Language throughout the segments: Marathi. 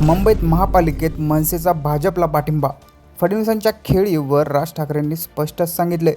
मुंबईत महापालिकेत मनसेचा भाजपला पाठिंबा. फडणवीसांच्या खेळीवर राज ठाकरेंनी स्पष्टच सांगितले.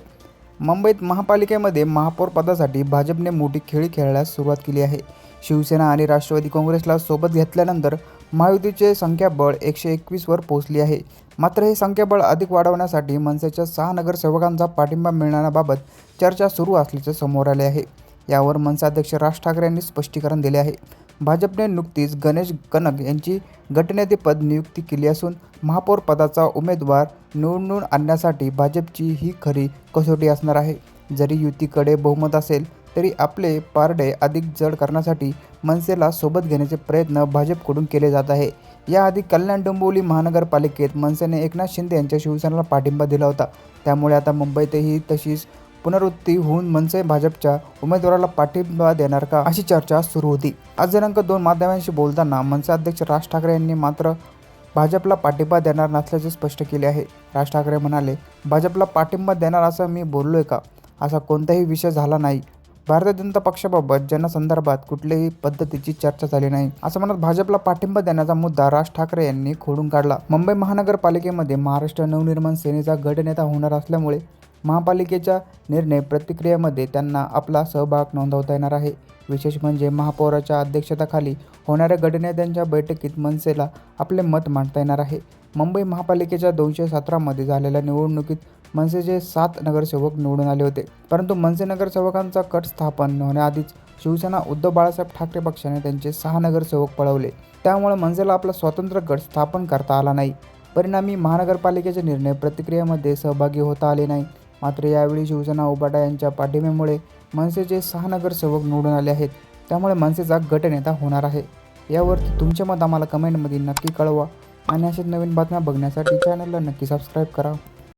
मुंबईत महापालिकेमध्ये महापौरपदासाठी भाजपने मोठी खेळी खेळण्यास सुरुवात केली आहे. शिवसेना आणि राष्ट्रवादी काँग्रेसला सोबत घेतल्यानंतर महायुतीचे संख्याबळ 121 वर पोहोचली आहे. मात्र हे संख्याबळ अधिक वाढवण्यासाठी मनसेच्या 6 नगरसेवकांचा पाठिंबा मिळण्याबाबत चर्चा सुरू असल्याचे समोर आले आहे. यावर मनसे अध्यक्ष राज ठाकरे यांनी स्पष्टीकरण दिले आहे. भाजपने नुकतीच गणेश कनक यांची गटनेतेपद नियुक्ती केली असून महापौर पदाचा उमेदवार निवडून आणण्यासाठी भाजपची ही खरी कसोटी असणार आहे. जरी युतीकडे बहुमत असेल तरी आपले पारडे अधिक जड करण्यासाठी मनसेला सोबत घेण्याचे प्रयत्न भाजपकडून केले जात आहे. याआधी कल्याण डोंबिवली महानगरपालिकेत मनसेने एकनाथ शिंदे यांच्या शिवसेनेला पाठिंबा दिला होता. त्यामुळे आता मुंबईतही तशीच पुनरावृत्ती होऊन मनसे भाजपच्या उमेदवाराला पाठिंबा देणार का, अशी चर्चा सुरू होती. आज दिनांक 2 माध्यमांशी बोलताना मनसे अध्यक्ष राज ठाकरे यांनी मात्र भाजपला पाठिंबा देणार नसल्याचे स्पष्ट केले आहे. राज ठाकरे म्हणाले, भाजपला पाठिंबा देणार असं मी बोललोय का? असा कोणताही विषय झाला नाही. भारतीय जनता पक्षाबाबत जनसंदर्भात कुठल्याही पद्धतीची चर्चा झाली नाही, असं म्हणत भाजपला पाठिंबा देण्याचा मुद्दा राज ठाकरे यांनी खोडून काढला. मुंबई महानगरपालिकेमध्ये महाराष्ट्र नवनिर्माण सेनेचा गटनेता होणार असल्यामुळे महापालिकेच्या निर्णय प्रक्रियेमध्ये त्यांना आपला सहभाग नोंदवता येणार आहे. विशेष म्हणजे महापौराच्या अध्यक्षतेखाली होणाऱ्या गटनेत्यांच्या बैठकीत मनसेला आपले मत मांडता येणार आहे. मुंबई महापालिकेच्या 217 मध्ये झालेल्या निवडणुकीत मनसेचे 7 नगरसेवक निवडून आले होते. परंतु मनसे नगरसेवकांचा गट स्थापन होण्याआधीच शिवसेना उद्धव बाळासाहेब ठाकरे पक्षाने त्यांचे 6 नगरसेवक पळवले. त्यामुळे मनसेला आपला स्वतंत्र गट स्थापन करता आला नाही. परिणामी महानगरपालिकेच्या निर्णय प्रक्रियेमध्ये सहभागी होता आले नाही. मात्र यावेळी शिवसेना उभाटा यांच्या पाठिंब्यामुळे मनसेचे 6 नगरसेवक निवडून आले आहेत. त्यामुळे मनसेचा गटनेता होणार आहे. यावरती तुमचे मत आम्हाला कमेंटमध्ये नक्की कळवा आणि अशाच नवीन बातम्या बघण्यासाठी चॅनलला नक्की सबस्क्राईब करा.